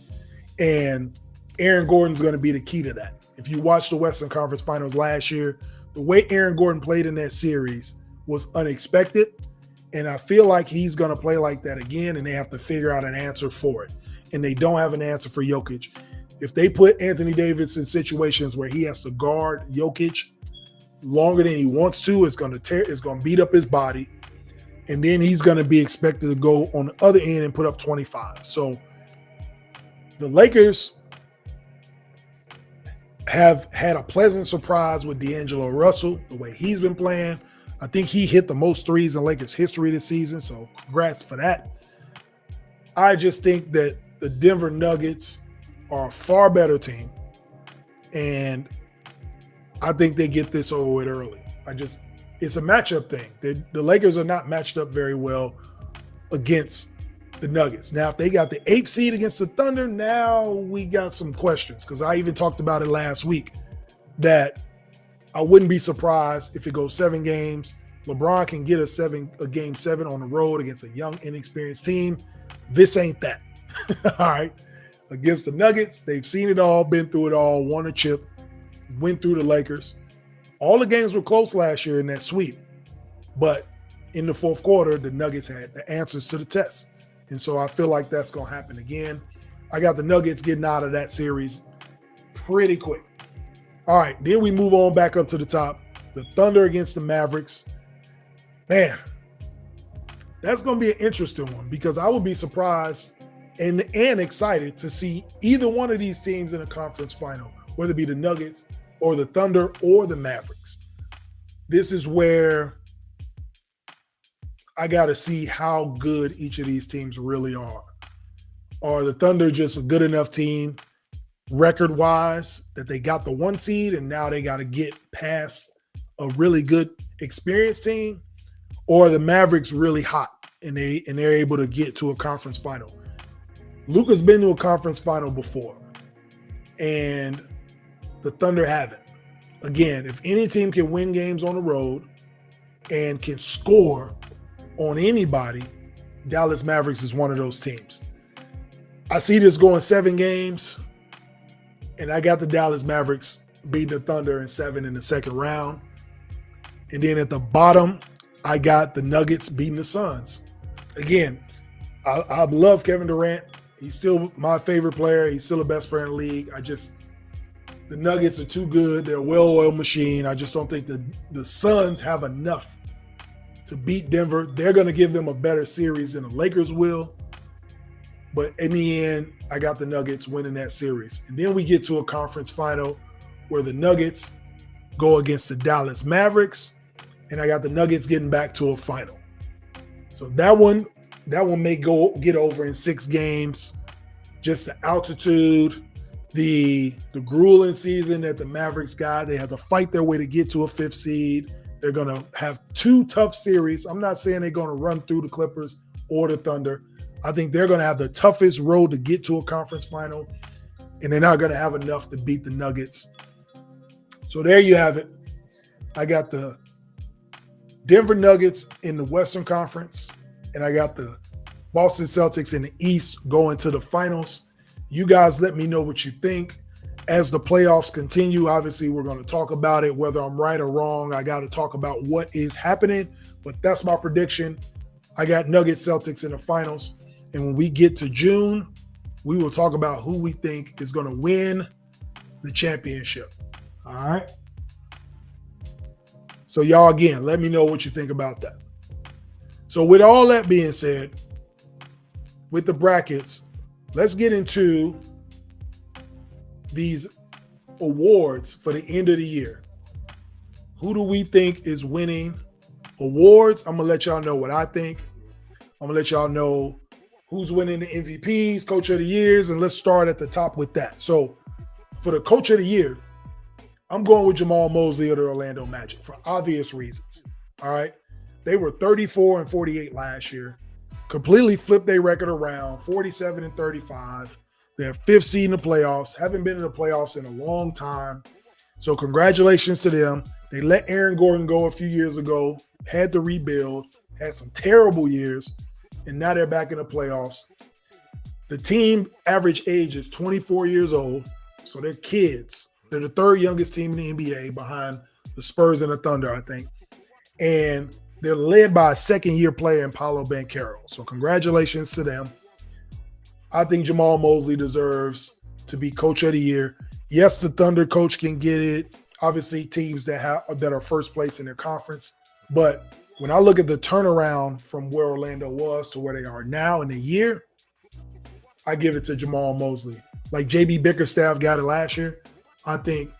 [SPEAKER 1] And Aaron Gordon's going to be the key to that. If you watch the Western Conference Finals last year, the way Aaron Gordon played in that series was unexpected. And I feel like he's going to play like that again, and they have to figure out an answer for it. And they don't have an answer for Jokic. If they put Anthony Davis in situations where he has to guard Jokic longer than he wants to, it's going to beat up his body. And then he's going to be expected to go on the other end and put up 25. So the Lakers have had a pleasant surprise with D'Angelo Russell, the way he's been playing. I think he hit the most threes in Lakers history this season, so congrats for that. I just think that the Denver Nuggets are a far better team, and I think they get this over with early. It's a matchup thing. The Lakers are not matched up very well against the Nuggets. Now, if they got the 8th seed against the Thunder, now we got some questions, because I even talked about it last week that I wouldn't be surprised if it goes 7 games. LeBron can get a game 7 on the road against a young, inexperienced team. This ain't that. All right. Against the Nuggets, they've seen it all, been through it all, won a chip, went through the Lakers. All the games were close last year in that sweep. But in the fourth quarter, the Nuggets had the answers to the test. And so I feel like that's going to happen again. I got the Nuggets getting out of that series pretty quick. All right, then we move on back up to the top. The Thunder against the Mavericks. Man, that's going to be an interesting one, because I would be surprised and excited to see either one of these teams in a conference final, whether it be the Nuggets or the Thunder or the Mavericks. This is where I got to see how good each of these teams really are. Are the Thunder just a good enough team record-wise that they got the 1 seed and now they got to get past a really good experienced team? Or are the Mavericks really hot and they're able to get to a conference final? Luka's been to a conference final before, and the Thunder haven't. Again, if any team can win games on the road and can score on anybody, Dallas Mavericks is one of those teams. I see this going 7 games, and I got the Dallas Mavericks beating the Thunder in 7 in the second round. And then at the bottom, I got the Nuggets beating the Suns. Again, I love Kevin Durant. He's still my favorite player. He's still the best player in the league. The Nuggets are too good. They're a well-oiled machine. I just don't think the Suns have enough to beat Denver. They're going to give them a better series than the Lakers will. But in the end, I got the Nuggets winning that series. And then we get to a conference final where the Nuggets go against the Dallas Mavericks, and I got the Nuggets getting back to a final. So that one may get over in 6 games. just the altitude, the grueling season that the Mavericks got. They have to fight their way to get to a 5th seed. They're going to have 2 tough series. I'm not saying they're going to run through the Clippers or the Thunder. I think they're going to have the toughest road to get to a conference final, and they're not going to have enough to beat the Nuggets. So there you have it. I got the Denver Nuggets in the Western Conference, and I got the Boston Celtics in the East going to the finals. You guys let me know what you think. As the playoffs continue, obviously we're going to talk about it, whether I'm right or wrong. I got to talk about what is happening, but that's my prediction. I got Nuggets Celtics in the finals. And when we get to June, we will talk about who we think is going to win the championship. All right. So y'all, again, let me know what you think about that. So with all that being said, with the brackets, let's get into these awards for the end of the year. Who do we think is winning awards? I'm going to let y'all know what I think. I'm going to let y'all know who's winning the MVPs, Coach of the Years, and let's start at the top with that. So for the Coach of the Year, I'm going with Jamal Mosley of the Orlando Magic for obvious reasons. All right. They were 34-48 last year, completely flipped their record around, 47-35. They're 5th seed in the playoffs, haven't been in the playoffs in a long time. So congratulations to them. They let Aaron Gordon go a few years ago, had to rebuild, had some terrible years, and now they're back in the playoffs. The team average age is 24 years old, so they're kids. They're the 3rd youngest team in the NBA behind the Spurs and the Thunder, I think. And they're led by a 2nd-year player in Paolo Banchero. So congratulations to them. I think Jamal Mosley deserves to be Coach of the Year. Yes, the Thunder coach can get it. Obviously, teams that are first place in their conference. But when I look at the turnaround from where Orlando was to where they are now in a year, I give it to Jamal Mosley. Like JB Bickerstaff got it last year, I think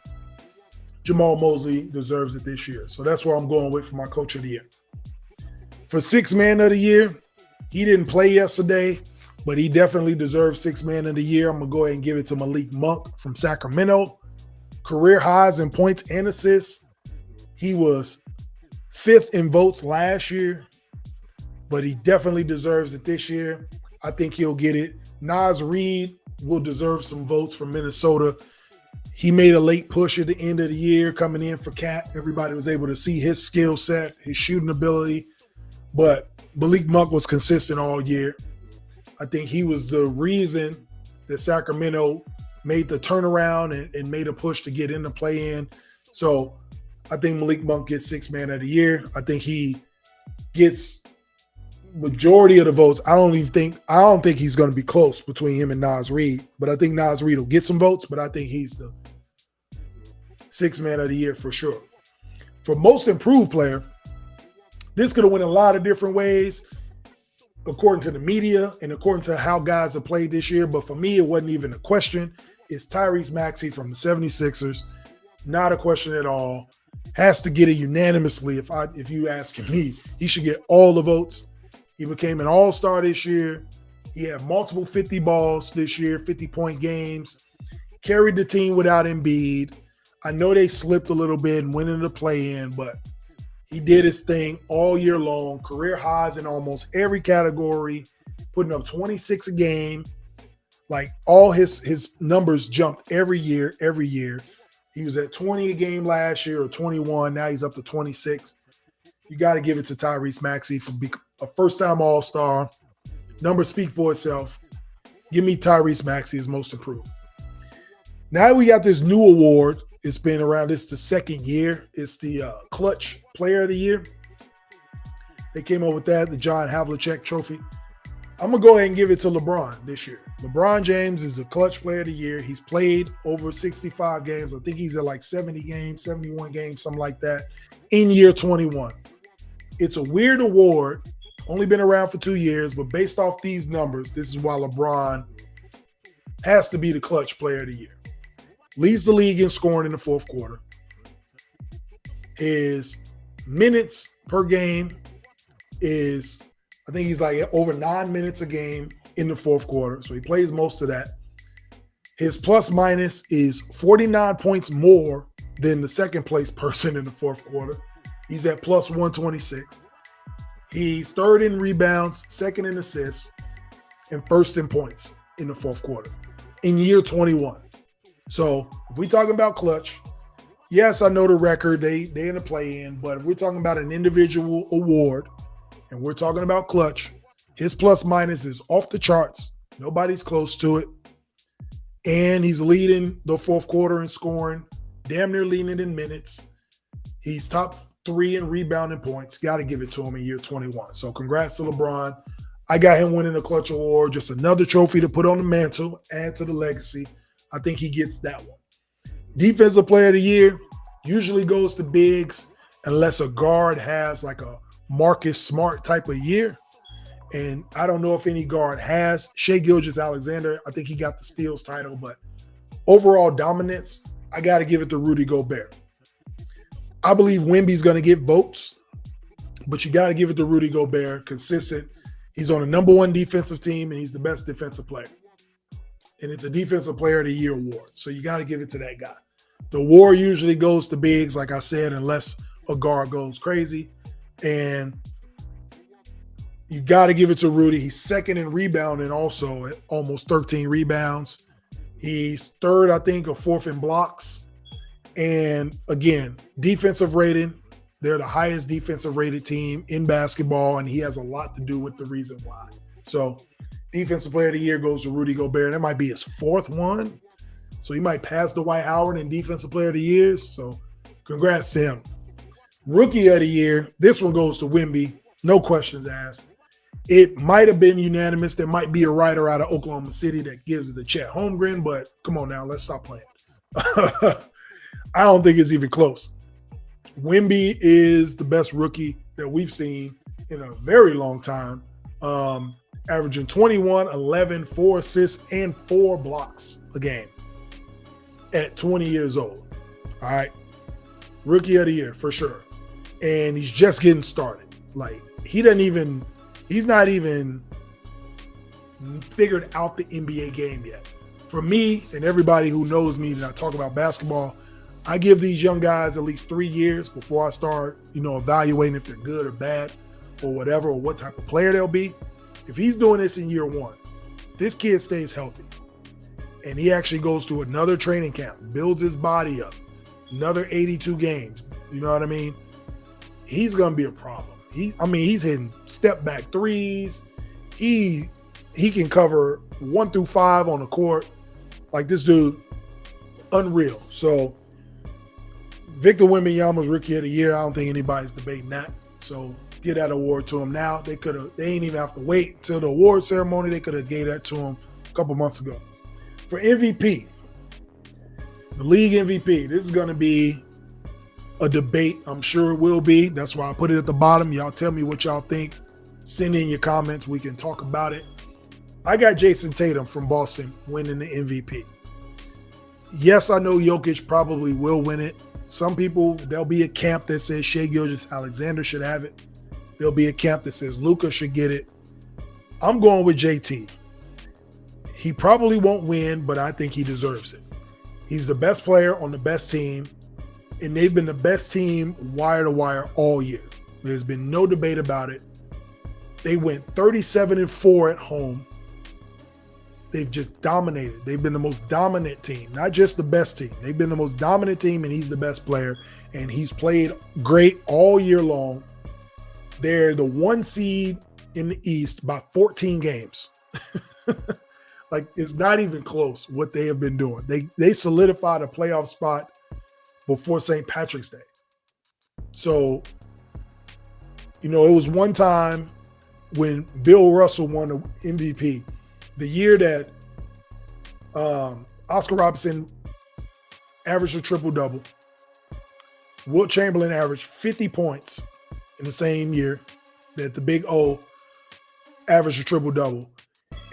[SPEAKER 1] Jamal Mosley deserves it this year. So that's what I'm going with for my Coach of the Year. For 6th Man of the Year, he didn't play yesterday, but he definitely deserves 6th Man of the Year. I'm going to go ahead and give it to Malik Monk from Sacramento. Career highs in points and assists. He was 5th in votes last year, but he definitely deserves it this year. I think he'll get it. Naz Reid will deserve some votes from Minnesota. He made a late push at the end of the year coming in for Cat. Everybody was able to see his skill set, his shooting ability, but Malik Monk was consistent all year. I think he was the reason that Sacramento made the turnaround and made a push to get in the play-in. So I think Malik Monk gets 6th Man of the Year. I think he gets majority of the votes. I don't think he's going to be close between him and Naz Reid, but I think Naz Reid will get some votes, but I think he's the 6th Man of the Year for sure. For Most Improved Player, this could have went a lot of different ways according to the media and according to how guys have played this year, but for me, it wasn't even a question. It's Tyrese Maxey from the 76ers. Not a question at all. Has to get it unanimously if you ask me. He should get all the votes. He became an all-star this year. He had multiple 50 balls this year, 50-point games. Carried the team without Embiid. I know they slipped a little bit and went into the play-in, but he did his thing all year long. Career highs in almost every category, putting up 26 a game. Like all his numbers jumped every year. He was at 20 a game last year or 21. Now he's up to 26. You got to give it to Tyrese Maxey for being a first-time All-Star. Numbers speak for itself. Give me Tyrese Maxey as Most Improved. Now we got this new award. It's been around. It's the 2nd year. It's the Clutch Player of the Year. They came up with that, the John Havlicek Trophy. I'm going to go ahead and give it to LeBron this year. LeBron James is the Clutch Player of the Year. He's played over 65 games. I think he's at like 70 games, 71 games, something like that, in year 21. It's a weird award, only been around for 2 years, but based off these numbers, this is why LeBron has to be the Clutch Player of the Year. Leads the league in scoring in the 4th quarter. His minutes per game is, I think he's like over 9 minutes a game. in the fourth quarter. So he plays most of that. His plus minus is 49 points more than the second place person in the fourth quarter. He's at plus 126. He's third in rebounds, second in assists, and first in points in the fourth quarter in year 21. So if we're talking about clutch, yes, I know the record, they in the play-in, but if we're talking about an individual award and we're talking about clutch, his plus minus is off the charts. Nobody's close to it. And he's leading the fourth quarter in scoring, damn near leading in minutes. He's top 3 in rebounding points. Got to give it to him in year 21. So congrats to LeBron. I got him winning the clutch award. Just another trophy to put on the mantle, add to the legacy. I think he gets that one. Defensive player of the year usually goes to bigs unless a guard has like a Marcus Smart type of year. And I don't know if any guard has. Shai Gilgeous-Alexander, I think he got the steals title, but overall dominance, I got to give it to Rudy Gobert. I believe Wemby's going to get votes, but you got to give it to Rudy Gobert. Consistent. He's on the number 1 defensive team, and he's the best defensive player. And it's a Defensive Player of the Year award, so you got to give it to that guy. The award usually goes to bigs, like I said, unless a guard goes crazy. And you got to give it to Rudy. He's second in rebounding also at almost 13 rebounds. He's third, I think, or fourth in blocks. And again, defensive rating, they're the highest defensive rated team in basketball, and he has a lot to do with the reason why. So Defensive Player of the Year goes to Rudy Gobert. That might be his 4th one. So he might pass Dwight Howard in Defensive Player of the Year. So congrats to him. Rookie of the Year, this one goes to Wemby. No questions asked. It might have been unanimous. There might be a writer out of Oklahoma City that gives it to Chet Holmgren, but come on now, let's stop playing. I don't think it's even close. Wemby is the best rookie that we've seen in a very long time, averaging 21, 11, 4 assists, and 4 blocks a game at 20 years old. All right. Rookie of the Year for sure. And he's just getting started. Like, he's not even figured out the NBA game yet. For me and everybody who knows me that I talk about basketball, I give these young guys at least 3 years before I start, evaluating if they're good or bad or whatever, or what type of player they'll be. If he's doing this in year 1, if this kid stays healthy and he actually goes to another training camp, builds his body up, another 82 games, you know what I mean? He's going to be a problem. He's hitting step back threes. He can cover 1 through 5 on the court. Like, this dude, unreal. So Victor Wembanyama's Rookie of the Year. I don't think anybody's debating that. So give that award to him now. They ain't even have to wait till the award ceremony. They could have gave that to him a couple months ago. For MVP, the league MVP, this is going to be a debate. I'm sure it will be. That's why I put it at the bottom. Y'all tell me what y'all think. Send in your comments. We can talk about it. I got Jason Tatum from Boston winning the MVP. Yes, I know Jokic probably will win it. Some people, there'll be a camp that says Shai Gilgeous-Alexander should have it. There'll be a camp that says Luka should get it. I'm going with JT. He probably won't win, but I think he deserves it. He's the best player on the best team, and they've been the best team wire to wire all year. There's been no debate about it. They went 37-4 at home. They've just dominated. They've been the most dominant team, not just the best team. They've been the most dominant team, and he's the best player, and he's played great all year long. They're the 1 seed in the East by 14 games. Like, it's not even close what they have been doing. They solidified a playoff spot before St. Patrick's Day. So, it was one time when Bill Russell won the MVP, the year that Oscar Robertson averaged a triple-double. Wilt Chamberlain averaged 50 points in the same year that the Big O averaged a triple-double.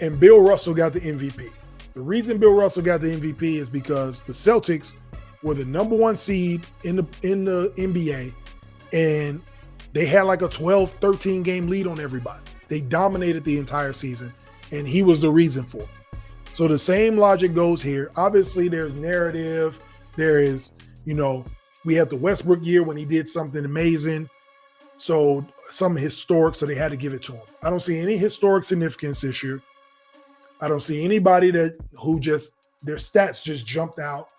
[SPEAKER 1] And Bill Russell got the MVP. The reason Bill Russell got the MVP is because the Celtics were the number 1 seed in the NBA, and they had like a 12, 13 game lead on everybody. They dominated the entire season, and he was the reason for it. So the same logic goes here. Obviously, there's narrative. There is, we had the Westbrook year when he did something amazing. So some historic, so they had to give it to him. I don't see any historic significance this year. I don't see anybody who just, their stats just jumped out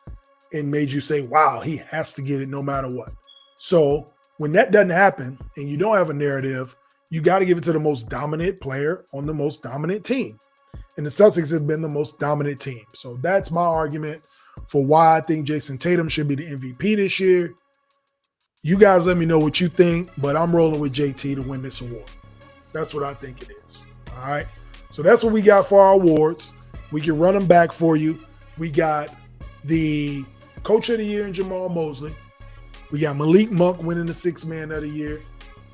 [SPEAKER 1] and made you say, wow, he has to get it no matter what. So when that doesn't happen and you don't have a narrative, you got to give it to the most dominant player on the most dominant team. And the Celtics have been the most dominant team. So that's my argument for why I think Jason Tatum should be the MVP this year. You guys let me know what you think, but I'm rolling with JT to win this award. That's what I think it is. All right. So that's what we got for our awards. We can run them back for you. We got the Coach of the Year in Jamal Mosley. We got Malik Monk winning the Sixth Man of the Year.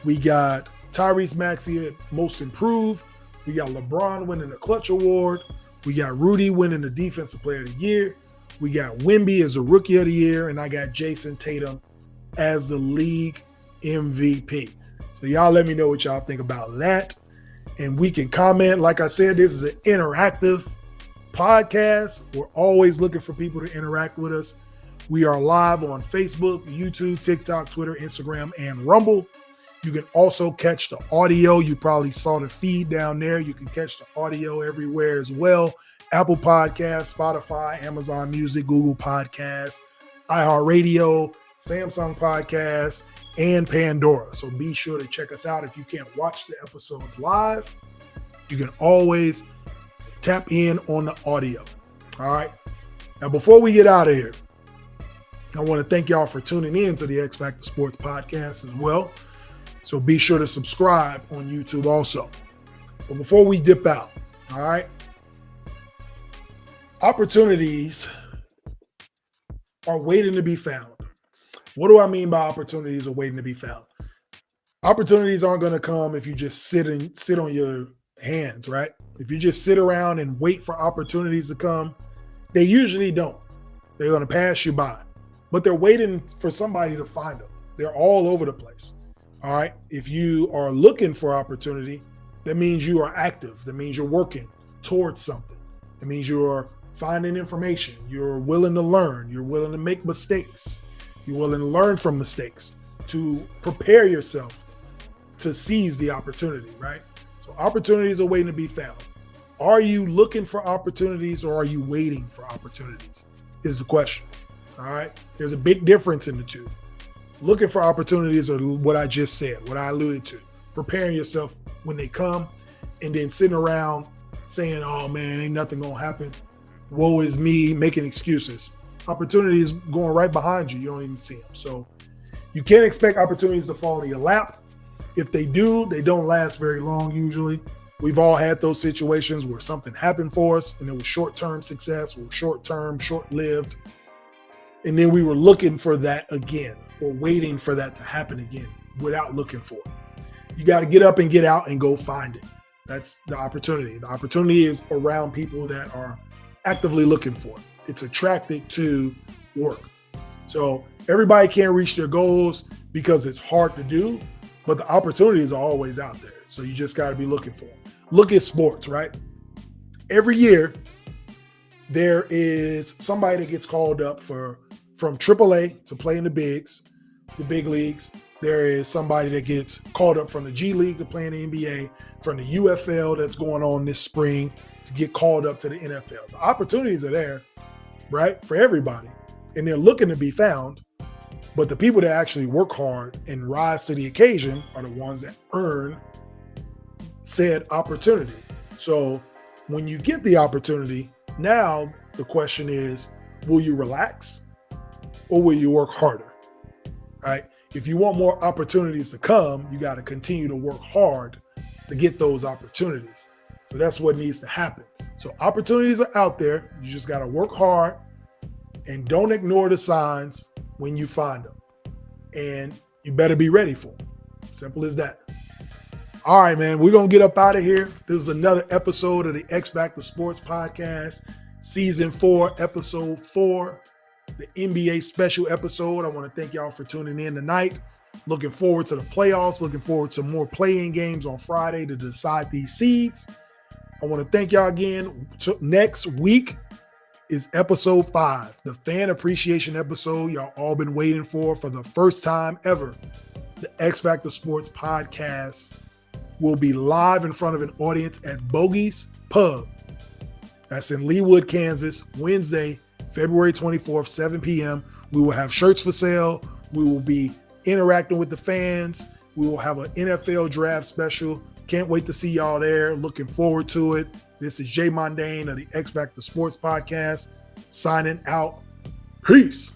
[SPEAKER 1] We got Tyrese Maxey at Most Improved. We got LeBron winning the Clutch Award. We got Rudy winning the Defensive Player of the Year. We got Wemby as the Rookie of the Year. And I got Jason Tatum as the league MVP. So y'all let me know what y'all think about that. And we can comment. Like I said, this is an interactive podcast. We're always looking for people to interact with us. We are live on Facebook, YouTube, TikTok, Twitter, Instagram, and Rumble. You can also catch the audio. You probably saw the feed down there. You can catch the audio everywhere as well. Apple Podcasts, Spotify, Amazon Music, Google Podcasts, iHeartRadio, Samsung Podcasts, and Pandora. So be sure to check us out. If you can't watch the episodes live, you can always tap in on the audio. All right. Now, before we get out of here, I want to thank y'all for tuning in to the X Factor Sports Podcast as well. So be sure to subscribe on YouTube also. But before we dip out, all right, opportunities are waiting to be found. What do I mean by opportunities are waiting to be found? Opportunities aren't going to come if you just sit on your hands, right? If you just sit around and wait for opportunities to come, they usually don't. They're going to pass you by. But they're waiting for somebody to find them. They're all over the place. All right. If you are looking for opportunity, that means you are active. That means you're working towards something. It means you're finding information. You're willing to learn. You're willing to make mistakes. You're willing to learn from mistakes to prepare yourself to seize the opportunity, right? So opportunities are waiting to be found. Are you looking for opportunities or are you waiting for opportunities is the question. All right. There's a big difference in the two. Looking for opportunities are what I just said, what I alluded to. Preparing yourself when they come and then sitting around saying, oh man, ain't nothing gonna happen. Woe is me, making excuses. Opportunities going right behind you. You don't even see them. So you can't expect opportunities to fall in your lap. If they do, they don't last very long usually. We've all had those situations where something happened for us and it was short-term success or short-term, short-lived. And then we were looking for that again or waiting for that to happen again without looking for it. You got to get up and get out and go find it. That's the opportunity. The opportunity is around people that are actively looking for it. It's attracted to work. So everybody can't reach their goals because it's hard to do, but the opportunities are always out there. So you just got to be looking for them. Look at sports, right? Every year, there is somebody that gets called up from AAA to play in the big leagues. There is somebody that gets called up from the G League to play in the NBA, from the UFL that's going on this spring to get called up to the NFL. The opportunities are there, right, for everybody, and they're looking to be found. But the people that actually work hard and rise to the occasion are the ones that earn said opportunity. So when you get the opportunity, now the question is, will you relax or will you work harder, right? If you want more opportunities to come, you got to continue to work hard to get those opportunities. So that's what needs to happen. So opportunities are out there. You just got to work hard and don't ignore the signs when you find them. And you better be ready for them. Simple as that. All right, man, we're going to get up out of here. This is another episode of the X Factor Sports Podcast, Season 4, Episode 4, the NBA special episode. I want to thank y'all for tuning in tonight. Looking forward to the playoffs. Looking forward to more play-in games on Friday to decide these seeds. I want to thank y'all again. Next week is episode 5, the fan appreciation episode y'all all been waiting for the first time ever. The X Factor Sports podcast will be live in front of an audience at Bogey's Pub. That's in Leawood, Kansas, Wednesday, February 24th, 7 p.m. We will have shirts for sale. We will be interacting with the fans. We will have an NFL draft special. Can't wait to see y'all there. Looking forward to it. This is Jay Mondaine of the X Factor Sports podcast, signing out. Peace.